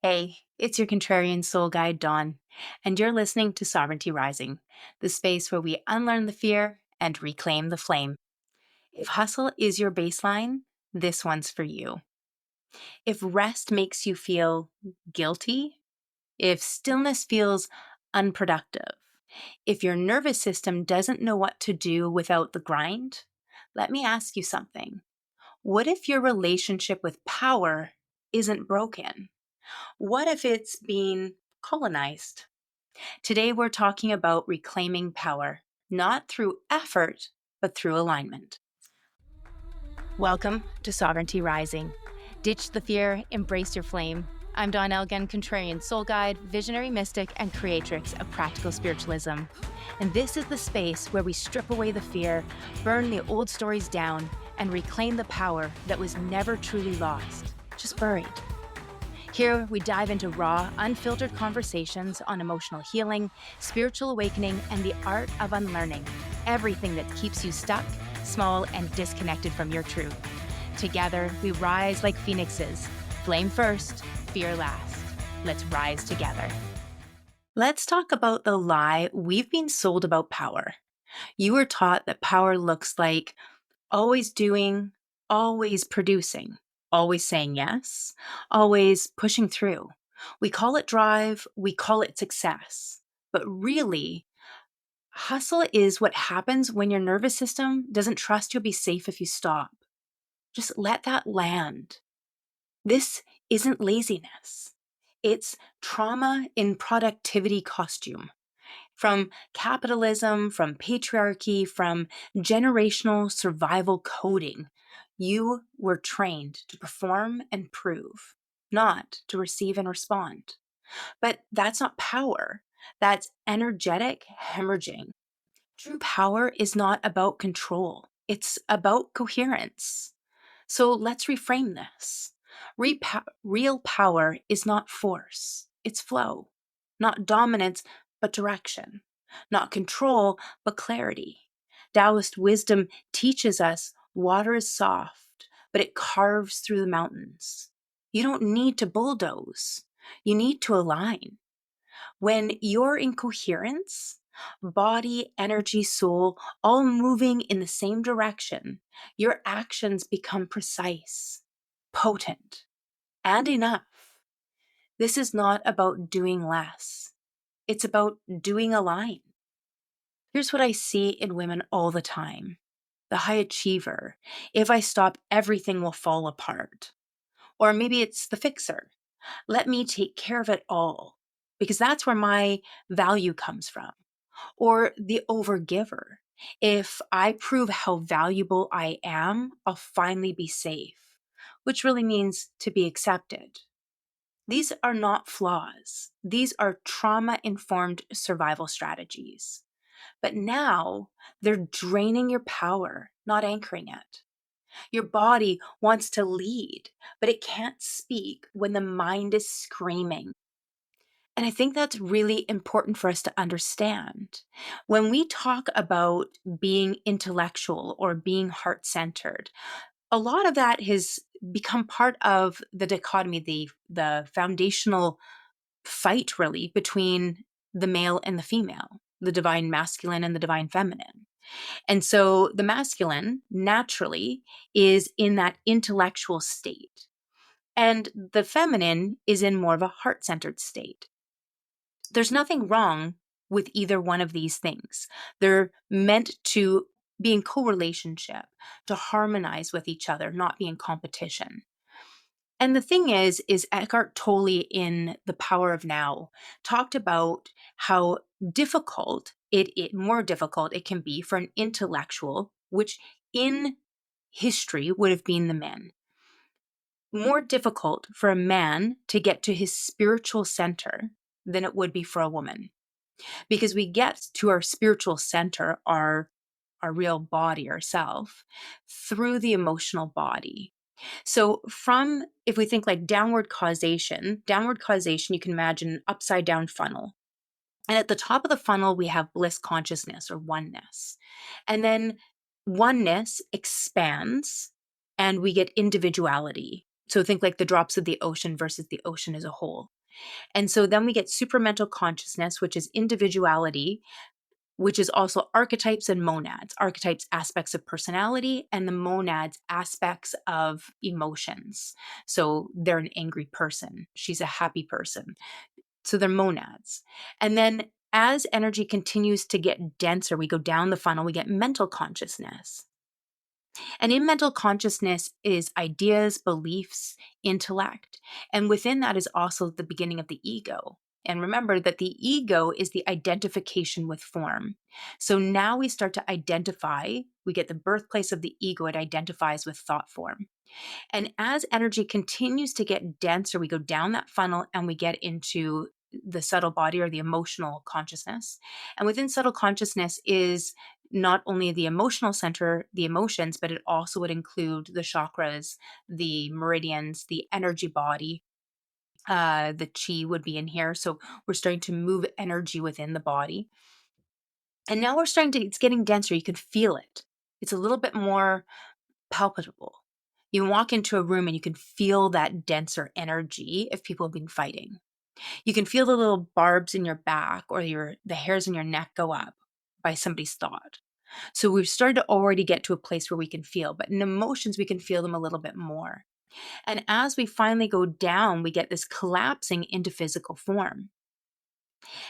Hey, it's your contrarian soul guide, Dawn, and you're listening to Sovereignty Rising, the space where we unlearn the fear and reclaim the flame. If hustle is your baseline, this one's for you. If rest makes you feel guilty, if stillness feels unproductive, if your nervous system doesn't know what to do without the grind, let me ask you something. What if your relationship with power isn't broken? What if it's being colonized? Today, we're talking about reclaiming power, not through effort, but through alignment. Welcome to Sovereignty Rising. Ditch the fear, embrace your flame. I'm Dawn Elgin, contrarian soul guide, visionary mystic, and creatrix of practical spiritualism. And this is the space where we strip away the fear, burn the old stories down, and reclaim the power that was never truly lost, just buried. Here, we dive into raw, unfiltered conversations on emotional healing, spiritual awakening, and the art of unlearning everything that keeps you stuck, small, and disconnected from your truth. Together, we rise like phoenixes. Flame first, fear last. Let's rise together. Let's talk about the lie we've been sold about power. You were taught that power looks like always doing, always producing, always saying yes, always pushing through. We call it drive, we call it success. But really, hustle is what happens when your nervous system doesn't trust you'll be safe if you stop. Just let that land. This isn't laziness. It's trauma in productivity costume. From capitalism, from patriarchy, from generational survival coding, you were trained to perform and prove, not to receive and respond. But that's not power. That's energetic hemorrhaging. True power is not about control. It's about coherence. So let's reframe this. Real power is not force. It's flow. Not dominance, but direction. Not control, but clarity. Taoist wisdom teaches us water is soft, but it carves through the mountains. You don't need to bulldoze. You need to align. When you're in coherence, body, energy, soul, all moving in the same direction, your actions become precise, potent, and enough. This is not about doing less. It's about doing align. Here's what I see in women all the time. The high achiever. If I stop, everything will fall apart. Or maybe it's the fixer. Let me take care of it all, because that's where my value comes from. Or the overgiver. If I prove how valuable I am, I'll finally be safe, which really means to be accepted. These are not flaws. These are trauma-informed survival strategies. But now they're draining your power, not anchoring it. Your body wants to lead, but it can't speak when the mind is screaming. And I think that's really important for us to understand. When we talk about being intellectual or being heart-centered, a lot of that has become part of the dichotomy, the foundational fight really between the male and the female, the divine masculine and the divine feminine. And so the masculine naturally is in that intellectual state, and the feminine is in more of a heart-centered state. There's nothing wrong with either one of these things. They're meant to be in co-relationship, to harmonize with each other, not be in competition. And the thing is Eckhart Tolle in The Power of Now talked about how more difficult it can be for an intellectual, which in history would have been the men. More difficult for a man to get to his spiritual center than it would be for a woman. Because we get to our spiritual center, our real body, ourself, through the emotional body. So if we think like downward causation, you can imagine an upside down funnel. And at the top of the funnel, we have bliss consciousness or oneness. And then oneness expands and we get individuality. So think like the drops of the ocean versus the ocean as a whole. And so then we get supramental consciousness, which is individuality, which is also archetypes and monads. Archetypes, aspects of personality, and the monads, aspects of emotions. So they're an angry person. She's a happy person. So they're monads. And then as energy continues to get denser, we go down the funnel, we get mental consciousness. And in mental consciousness is ideas, beliefs, intellect. And within that is also the beginning of the ego. And remember that the ego is the identification with form. So now we start to identify, we get the birthplace of the ego, it identifies with thought form. And as energy continues to get denser, we go down that funnel and we get into the subtle body or the emotional consciousness. And within subtle consciousness is not only the emotional center, the emotions, but it also would include the chakras, the meridians, the energy body. The chi would be in here. So we're starting to move energy within the body. And now it's getting denser. You can feel it. It's a little bit more palpable. You can walk into a room and you can feel that denser energy if people have been fighting. You can feel the little barbs in your back or the hairs in your neck go up by somebody's thought. So we've started to already get to a place where we can feel, but in emotions, we can feel them a little bit more. And as we finally go down, we get this collapsing into physical form.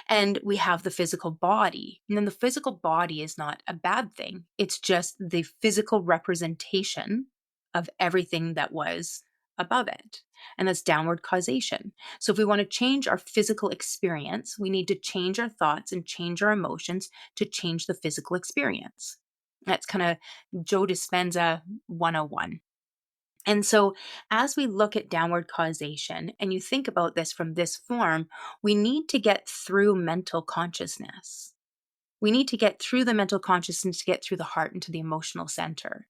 And we have the physical body. And then the physical body is not a bad thing. It's just the physical representation of everything that was above it. And that's downward causation. So if we want to change our physical experience, we need to change our thoughts and change our emotions to change the physical experience. That's kind of Joe Dispenza 101. And so, as we look at downward causation, and you think about this from this form, we need to get through mental consciousness. We need to get through the mental consciousness to get through the heart into the emotional center.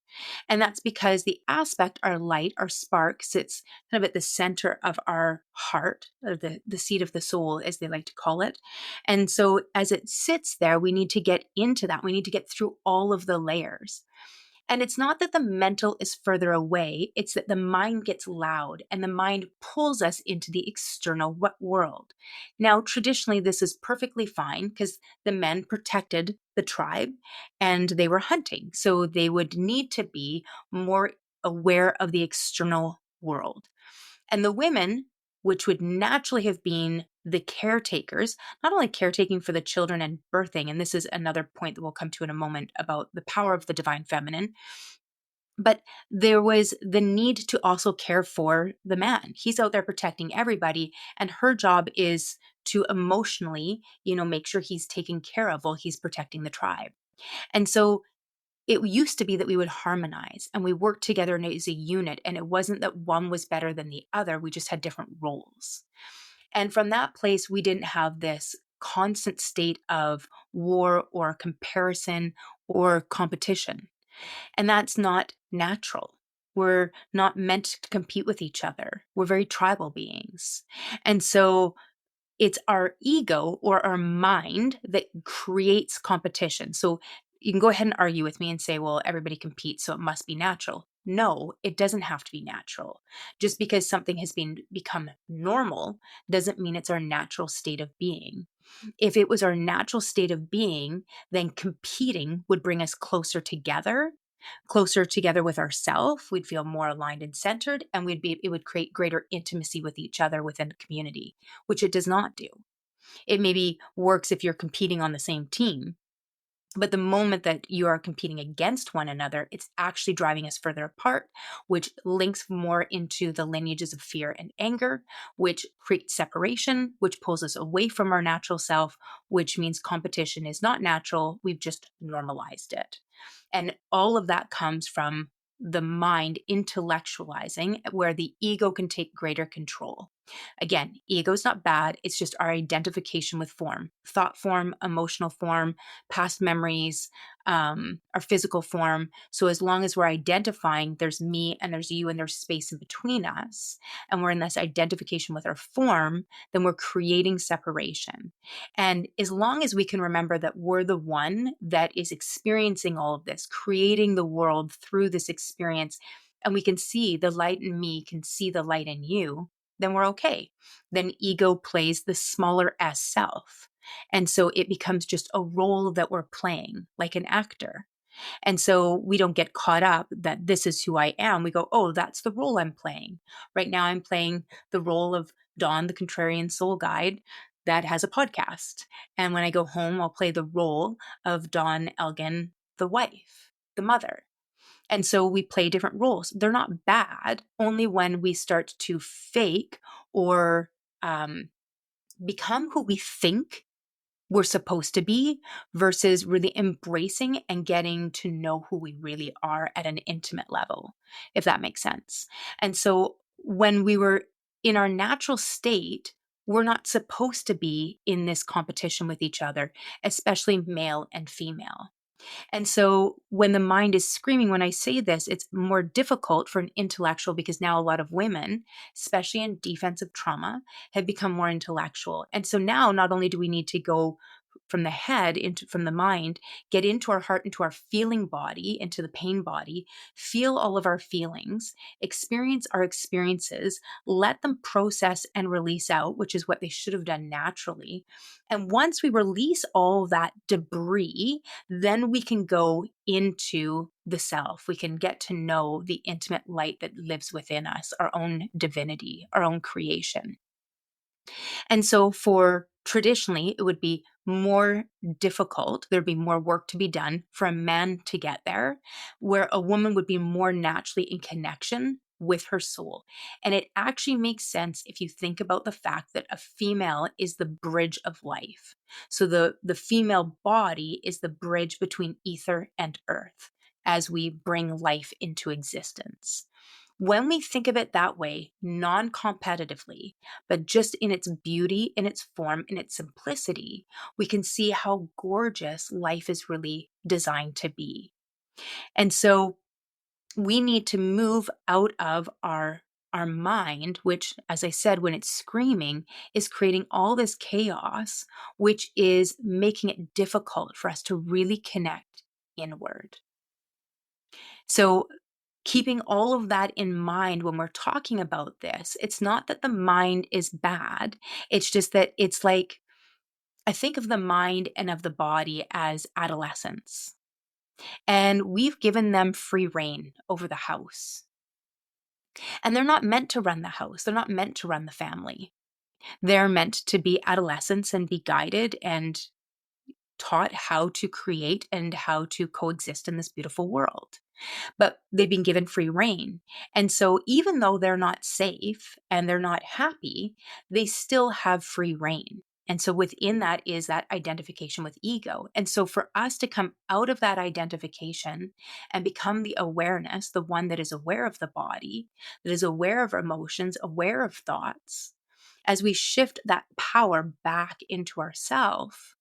And that's because the aspect, our light, our spark, sits kind of at the center of our heart, or the seat of the soul, as they like to call it. And so, as it sits there, we need to get into that. We need to get through all of the layers. And it's not that the mental is further away, it's that the mind gets loud and the mind pulls us into the external world. Now, traditionally, this is perfectly fine because the men protected the tribe and they were hunting. So they would need to be more aware of the external world. And the women, which would naturally have been the caretakers, not only caretaking for the children and birthing, and this is another point that we'll come to in a moment about the power of the divine feminine, but there was the need to also care for the man. He's out there protecting everybody, and her job is to emotionally, make sure he's taken care of while he's protecting the tribe. And so it used to be that we would harmonize and we worked together as a unit. And it wasn't that one was better than the other. We just had different roles. And from that place, we didn't have this constant state of war or comparison or competition. And that's not natural. We're not meant to compete with each other. We're very tribal beings. And so it's our ego or our mind that creates competition. So you can go ahead and argue with me and say, well, everybody competes, so it must be natural. No, it doesn't have to be natural. Just because something has become normal doesn't mean it's our natural state of being. If it was our natural state of being, then competing would bring us closer together with ourselves. We'd feel more aligned and centered, and it would create greater intimacy with each other within the community, which it does not do. It maybe works if you're competing on the same team, but the moment that you are competing against one another, it's actually driving us further apart, which links more into the lineages of fear and anger, which creates separation, which pulls us away from our natural self, which means competition is not natural. We've just normalized it. And all of that comes from the mind intellectualizing, where the ego can take greater control. Again, ego is not bad. It's just our identification with form, thought form, emotional form, past memories, our physical form. So as long as we're identifying there's me and there's you and there's space in between us, and we're in this identification with our form, then we're creating separation. And as long as we can remember that we're the one that is experiencing all of this, creating the world through this experience and we can see the light in me can see the light in you, then we're okay. Then ego plays the smaller S self. And so it becomes just a role that we're playing like an actor. And so we don't get caught up that this is who I am. We go, oh, that's the role I'm playing. Right now, I'm playing the role of Dawn, the contrarian soul guide that has a podcast. And when I go home, I'll play the role of Dawn Elgin, the wife, the mother. And so we play different roles. They're not bad, only when we start to fake or become who we think we're supposed to be versus really embracing and getting to know who we really are at an intimate level, if that makes sense. And so when we were in our natural state, we're not supposed to be in this competition with each other, especially male and female. And so when the mind is screaming, when I say this, it's more difficult for an intellectual because now a lot of women, especially in defensive trauma, have become more intellectual. And so now not only do we need to go from the head into from the mind, get into our heart, into our feeling body, into the pain body, feel all of our feelings, experience our experiences, let them process and release out, which is what they should have done naturally. And once we release all that debris, then we can go into the self. We can get to know the intimate light that lives within us, our own divinity, our own creation. And so for traditionally, it would be more difficult. There'd be more work to be done for a man to get there, where a woman would be more naturally in connection with her soul. And it actually makes sense if you think about the fact that a female is the bridge of life. So the female body is the bridge between ether and earth as we bring life into existence. When we think of it that way, non competitively, but just in its beauty, in its form, in its simplicity, we can see how gorgeous life is really designed to be. And so we need to move out of our mind, which, as I said, when it's screaming, is creating all this chaos, which is making it difficult for us to really connect inward. So keeping all of that in mind when we're talking about this, it's not that the mind is bad. It's just that it's like, I think of the mind and of the body as adolescents. And we've given them free reign over the house. And they're not meant to run the house. They're not meant to run the family. They're meant to be adolescents and be guided and taught how to create and how to coexist in this beautiful world. But they've been given free reign. And so even though they're not safe and they're not happy, they still have free reign. And so within that is that identification with ego. And so for us to come out of that identification and become the awareness, the one that is aware of the body, that is aware of emotions, aware of thoughts, as we shift that power back into ourself,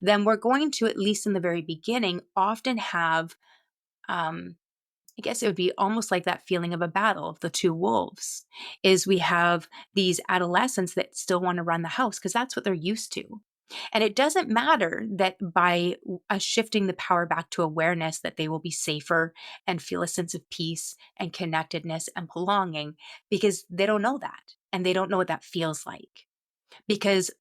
then we're going to, at least in the very beginning, often have I guess it would be almost like that feeling of a battle of the two wolves, is we have these adolescents that still want to run the house because that's what they're used to. And it doesn't matter that by us shifting the power back to awareness that they will be safer and feel a sense of peace and connectedness and belonging, because they don't know that and they don't know what that feels like, because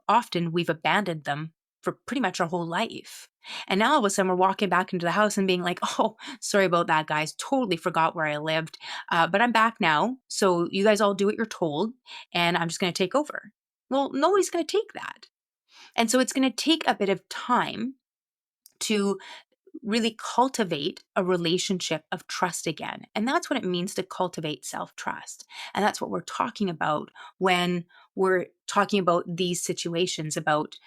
often we've abandoned them for pretty much our whole life. And now all of a sudden we're walking back into the house and being like, oh, sorry about that, guys. Totally forgot where I lived. But I'm back now. So you guys all do what you're told and I'm just going to take over. Well, nobody's going to take that. And so it's going to take a bit of time to really cultivate a relationship of trust again. And that's what it means to cultivate self-trust. And that's what we're talking about when we're talking about these situations, about,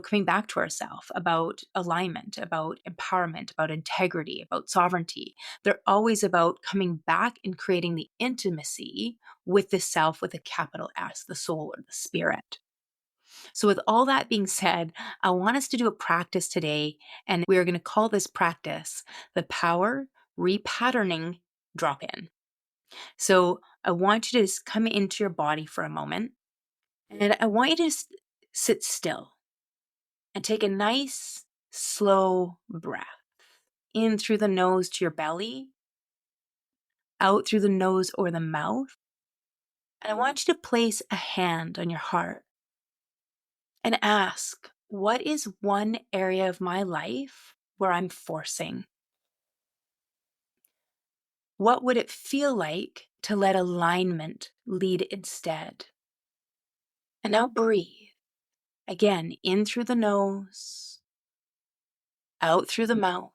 coming back to ourselves, about alignment, about empowerment, about integrity, about sovereignty. They're always about coming back and creating the intimacy with the self with a capital S, the soul or the spirit. So, with all that being said, I want us to do a practice today, and we are going to call this practice the Power Repatterning Drop-In. So, I want you to just come into your body for a moment, and I want you to just sit still and take a nice, slow breath in through the nose to your belly, out through the nose or the mouth. And I want you to place a hand on your heart and ask, what is one area of my life where I'm forcing? What would it feel like to let alignment lead instead? And now breathe. Again, in through the nose, out through the mouth.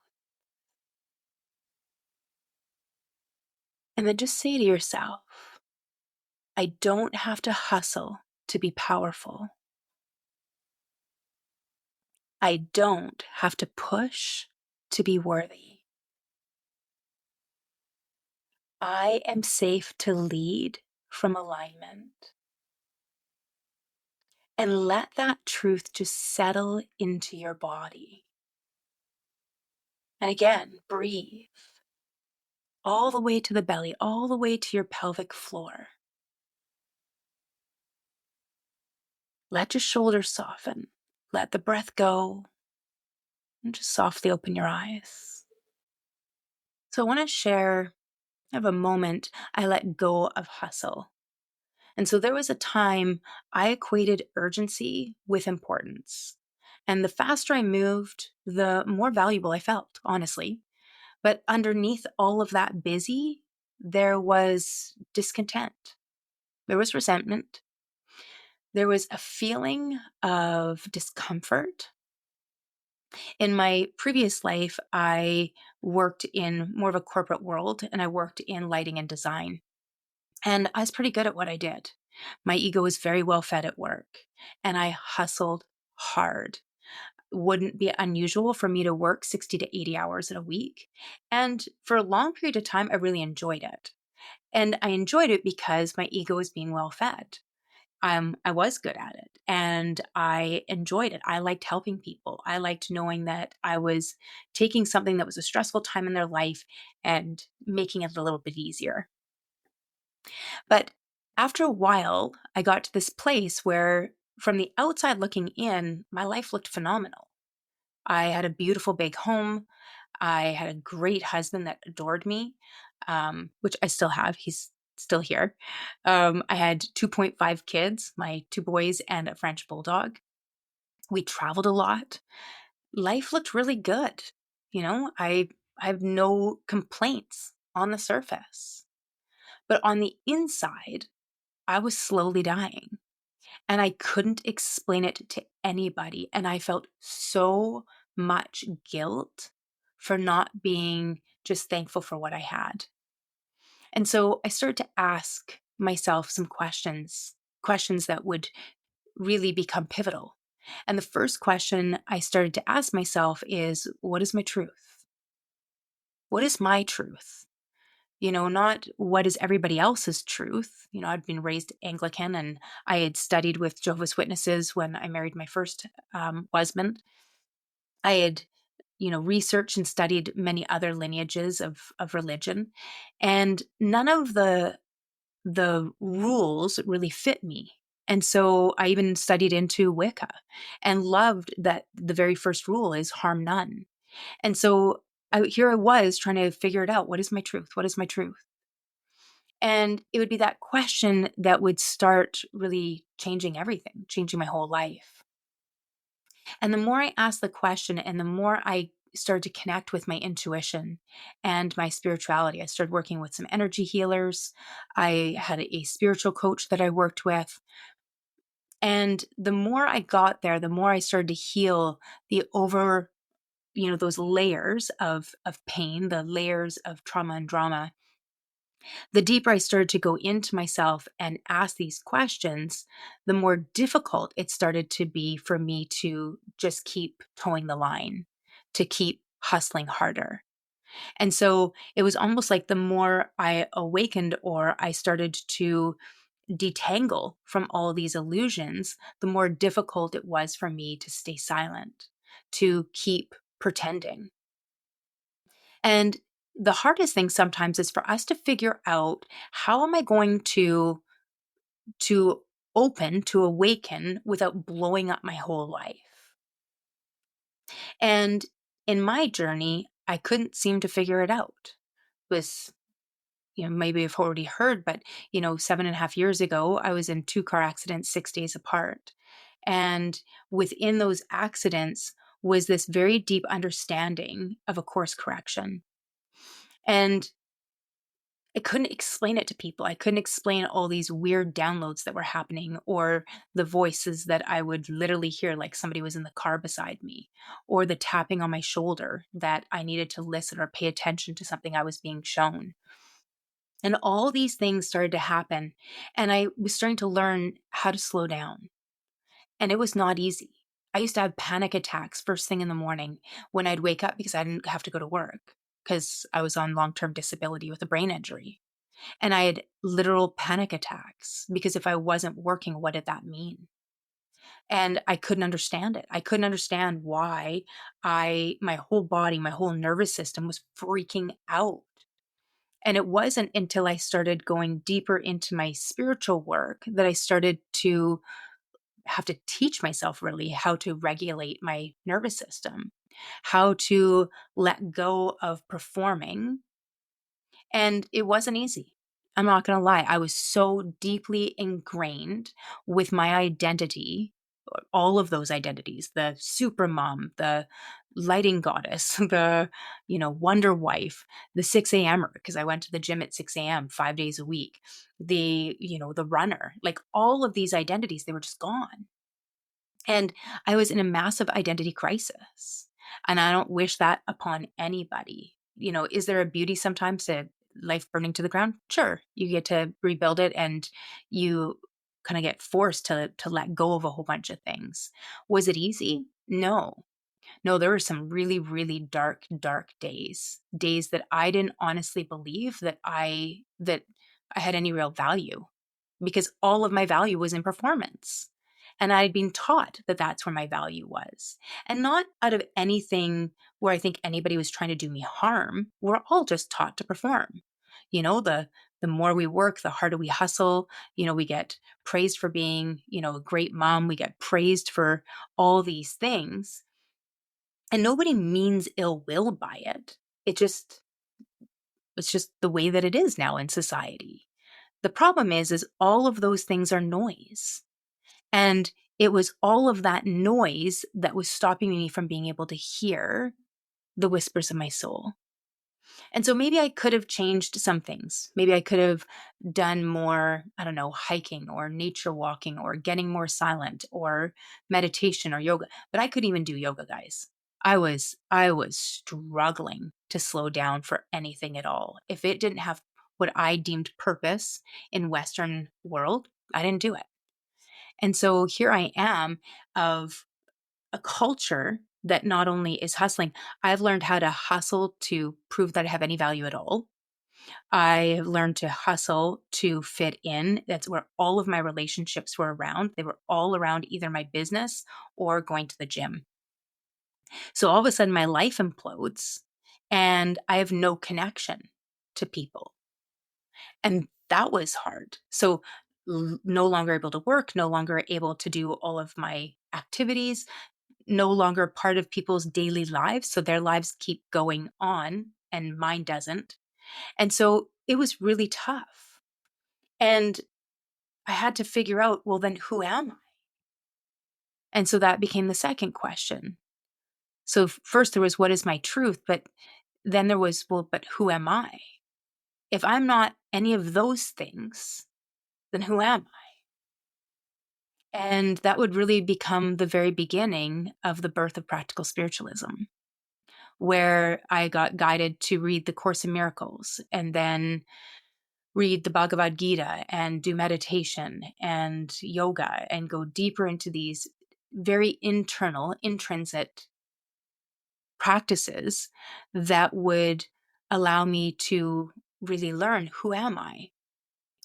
And then just say to yourself, I don't have to hustle to be powerful. I don't have to push to be worthy. I am safe to lead from alignment. And let that truth just settle into your body. And again, breathe all the way to the belly, all the way to your pelvic floor. Let your shoulders soften. Let the breath go. And just softly open your eyes. So I want to share, I have a moment I let go of hustle. And so there was a time I equated urgency with importance. And the faster I moved, the more valuable I felt, honestly. But underneath all of that busy, there was discontent. There was resentment. There was a feeling of discomfort. In my previous life, I worked in more of a corporate world and I worked in lighting and design. And I was pretty good at what I did. My ego was very well fed at work and I hustled hard. Wouldn't be unusual for me to work 60 to 80 hours in a week. And for a long period of time, I really enjoyed it. And I enjoyed it because my ego was being well fed. I was good at it and I enjoyed it. I liked helping people. I liked knowing that I was taking something that was a stressful time in their life and making it a little bit easier. But after a while, I got to this place where, from the outside looking in, my life looked phenomenal. I had a beautiful big home. I had a great husband that adored me, which I still have. He's still here. I had 2.5 kids, my two boys and a French bulldog. We traveled a lot. Life looked really good. I have no complaints on the surface. But on the inside, I was slowly dying. And I couldn't explain it to anybody. And I felt so much guilt for not being just thankful for what I had. And so I started to ask myself some questions that would really become pivotal. And the first question I started to ask myself is, what is my truth? What is my truth? Not what is everybody else's truth. I'd been raised Anglican and I had studied with Jehovah's Witnesses when I married my first husband. I had, researched and studied many other lineages of religion, and none of the rules really fit me. And so I even studied into Wicca and loved that the very first rule is harm none. And so here I was trying to figure it out. What is my truth? What is my truth? And it would be that question that would start really changing everything, changing my whole life. And the more I asked the question and the more I started to connect with my intuition and my spirituality, I started working with some energy healers. I had a spiritual coach that I worked with. And the more I got there, the more I started to heal those layers of pain, the layers of trauma and drama. The deeper I started to go into myself and ask these questions, the more difficult it started to be for me to just keep towing the line, to keep hustling harder. And so it was almost like the more I awakened or I started to detangle from all these illusions, the more difficult it was for me to stay silent, to keep pretending. And the hardest thing sometimes is for us to figure out, how am I going to open, to awaken without blowing up my whole life? And in my journey, I couldn't seem to figure it out. It was maybe I've already heard, but 7.5 years ago, I was in 2 car accidents 6 days apart. And within those accidents was this very deep understanding of a course correction. And I couldn't explain it to people. I couldn't explain all these weird downloads that were happening, or the voices that I would literally hear, like somebody was in the car beside me, or the tapping on my shoulder that I needed to listen or pay attention to something I was being shown. And all these things started to happen. And I was starting to learn how to slow down. And it was not easy. I used to have panic attacks first thing in the morning when I'd wake up because I didn't have to go to work because I was on long-term disability with a brain injury. And I had literal panic attacks because if I wasn't working, what did that mean? And I couldn't understand it. I couldn't understand why my whole body, my whole nervous system was freaking out. And it wasn't until I started going deeper into my spiritual work that I started to have to teach myself really how to regulate my nervous system, how to let go of performing. And it wasn't easy. I'm not going to lie. I was so deeply ingrained with my identity, all of those identities, the super mom, the lighting goddess, the, wonder wife, the 6 a.m.er, because I went to the gym at 6 a.m. 5 days a week, the runner, like all of these identities, they were just gone. And I was in a massive identity crisis. And I don't wish that upon anybody. Is there a beauty sometimes to life burning to the ground? Sure. You get to rebuild it and you kind of get forced to let go of a whole bunch of things. Was it easy? No. No, there were some really, really dark, dark days that I didn't honestly believe that I had any real value, because all of my value was in performance. And I'd been taught that that's where my value was. And not out of anything where I think anybody was trying to do me harm. We're all just taught to perform. The more we work, the harder we hustle. We get praised for being, a great mom. We get praised for all these things. And nobody means ill will by it. It's just the way that it is now in society. The problem is all of those things are noise. And it was all of that noise that was stopping me from being able to hear the whispers of my soul. And so maybe I could have changed some things. Maybe I could have done more, I don't know, hiking or nature walking or getting more silent or meditation or yoga. But I couldn't even do yoga, guys. I was struggling to slow down for anything at all. If it didn't have what I deemed purpose in Western world, I didn't do it. And so here I am of a culture that not only is hustling, I've learned how to hustle to prove that I have any value at all. I learned to hustle to fit in. That's where all of my relationships were around. They were all around either my business or going to the gym. So all of a sudden, my life implodes and I have no connection to people. And that was hard. So no longer able to work, no longer able to do all of my activities, no longer part of people's daily lives. So their lives keep going on and mine doesn't. And so it was really tough. And I had to figure out, well, then who am I? And so that became the second question. So first there was, what is my truth? But then there was, well, but who am I? If I'm not any of those things, then who am I? And that would really become the very beginning of the birth of practical spiritualism, where I got guided to read the Course in Miracles and then read the Bhagavad Gita and do meditation and yoga and go deeper into these very internal, intrinsic practices that would allow me to really learn, who am I?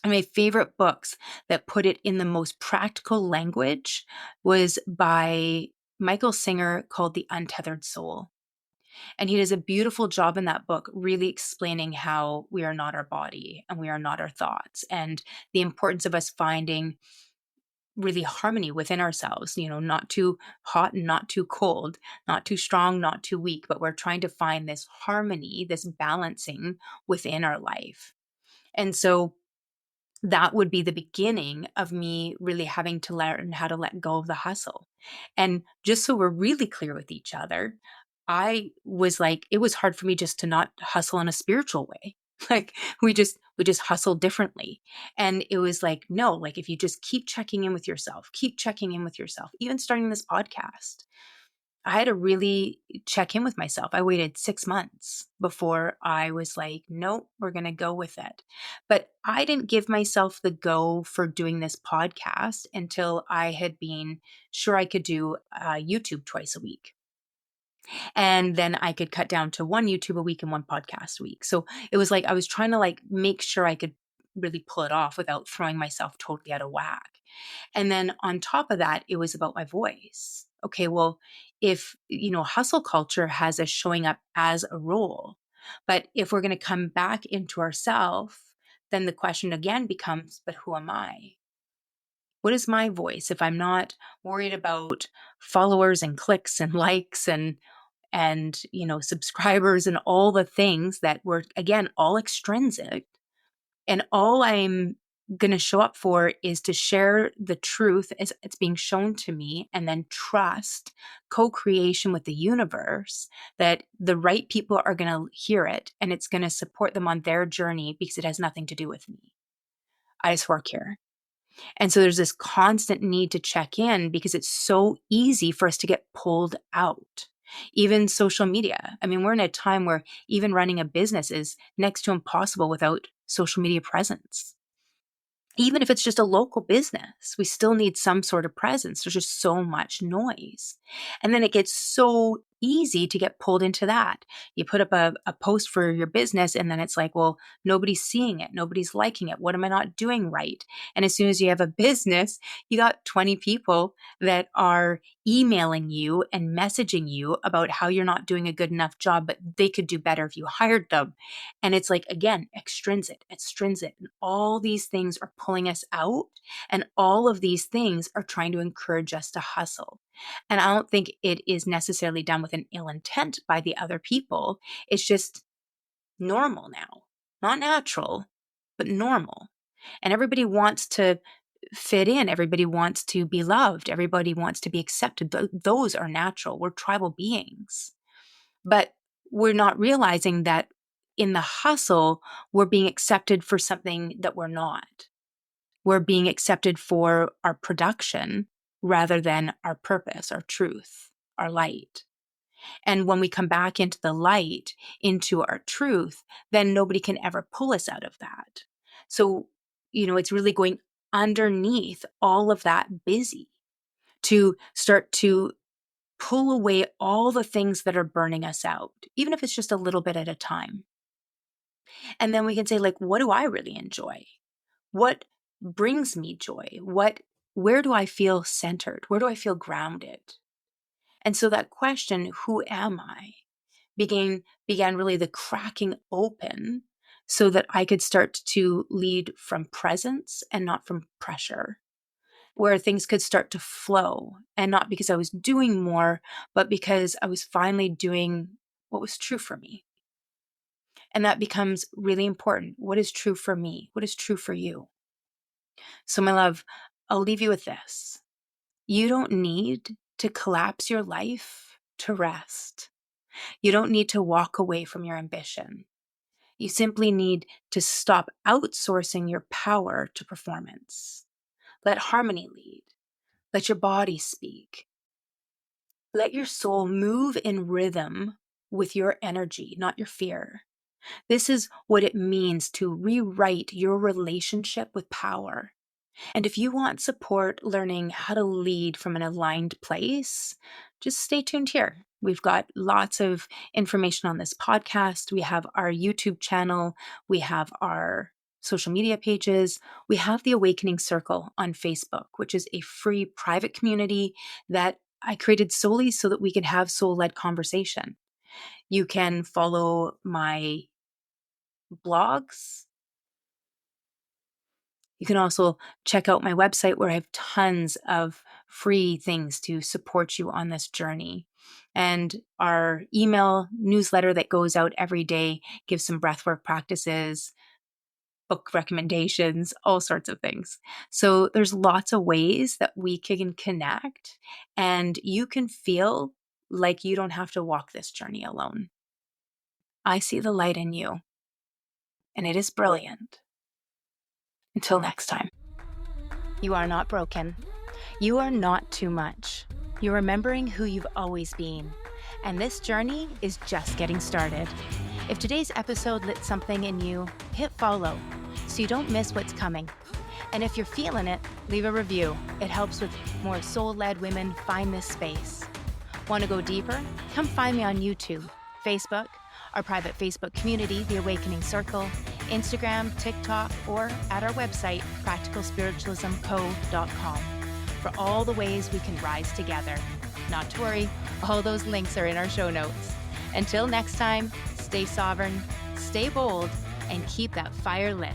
And my favorite books that put it in the most practical language was by Michael Singer, called The Untethered Soul. And he does a beautiful job in that book, really explaining how we are not our body and we are not our thoughts, and the importance of us finding really harmony within ourselves, not too hot and not too cold, not too strong, not too weak, but we're trying to find this harmony, this balancing within our life. And so that would be the beginning of me really having to learn how to let go of the hustle. And just so we're really clear with each other, I was like, it was hard for me just to not hustle in a spiritual way. Like we just hustle differently. And it was like, no, like if you just keep checking in with yourself, keep checking in with yourself, even starting this podcast, I had to really check in with myself. I waited 6 months before I was like, nope, we're going to go with it. But I didn't give myself the go for doing this podcast until I had been sure I could do YouTube twice a week. And then I could cut down to one YouTube a week and one podcast a week. So it was like I was trying to like make sure I could really pull it off without throwing myself totally out of whack. And then on top of that, it was about my voice. Okay, well, if, hustle culture has us showing up as a role, but if we're going to come back into ourselves, then the question again becomes, but who am I? What is my voice if I'm not worried about followers and clicks and likes and subscribers and all the things that were again all extrinsic, and all I'm going to show up for is to share the truth as it's being shown to me, and then trust co-creation with the universe that the right people are going to hear it and it's going to support them on their journey because it has nothing to do with me. I just work here. And so there's this constant need to check in because it's so easy for us to get pulled out. Even social media. I mean, we're in a time where even running a business is next to impossible without social media presence. Even if it's just a local business, we still need some sort of presence. There's just so much noise. And then it gets so easy to get pulled into that. You put up a post for your business, and then it's like, well, nobody's seeing it. Nobody's liking it. What am I not doing right? And as soon as you have a business, you got 20 people that are emailing you and messaging you about how you're not doing a good enough job, but they could do better if you hired them. And it's like, again, extrinsic. And all these things are pulling us out. And all of these things are trying to encourage us to hustle. And I don't think it is necessarily done with an ill intent by the other people. It's just normal now, not natural, but normal. And everybody wants to fit in. Everybody wants to be loved. Everybody wants to be accepted. Those are natural. We're tribal beings. But we're not realizing that in the hustle, we're being accepted for something that we're not. We're being accepted for our production rather than our purpose, our truth, our light. And when we come back into the light, into our truth, then nobody can ever pull us out of that. So, it's really going underneath all of that busy to start to pull away all the things that are burning us out, even if it's just a little bit at a time. And then we can say, like, what do I really enjoy? What brings me joy? Where do I feel centered? Where do I feel grounded? And so that question, who am I, began really the cracking open so that I could start to lead from presence and not from pressure, where things could start to flow, and not because I was doing more, but because I was finally doing what was true for me. And that becomes really important. What is true for me? What is true for you? So, my love, I'll leave you with this. You don't need to collapse your life to rest. You don't need to walk away from your ambition. You simply need to stop outsourcing your power to performance. Let harmony lead. Let your body speak. Let your soul move in rhythm with your energy, not your fear. This is what it means to rewrite your relationship with power. And if you want support learning how to lead from an aligned place, just stay tuned here. We've got lots of information on this podcast. We have our YouTube channel. We have our social media pages. We have the Awakening Circle on Facebook, which is a free private community that I created solely so that we could have soul-led conversation. You can follow my blogs. You can also check out my website where I have tons of free things to support you on this journey. And our email newsletter that goes out every day gives some breathwork practices, book recommendations, all sorts of things. So there's lots of ways that we can connect, and you can feel like you don't have to walk this journey alone. I see the light in you, and it is brilliant. Until next time. You are not broken. You are not too much. You're remembering who you've always been. And this journey is just getting started. If today's episode lit something in you, hit follow so you don't miss what's coming. And if you're feeling it, leave a review. It helps with more soul-led women find this space. Want to go deeper? Come find me on YouTube, Facebook, our private Facebook community, The Awakening Circle, Instagram, TikTok, or at our website, practicalspiritualismco.com, for all the ways we can rise together. Not to worry, all those links are in our show notes. Until next time, stay sovereign, stay bold, and keep that fire lit.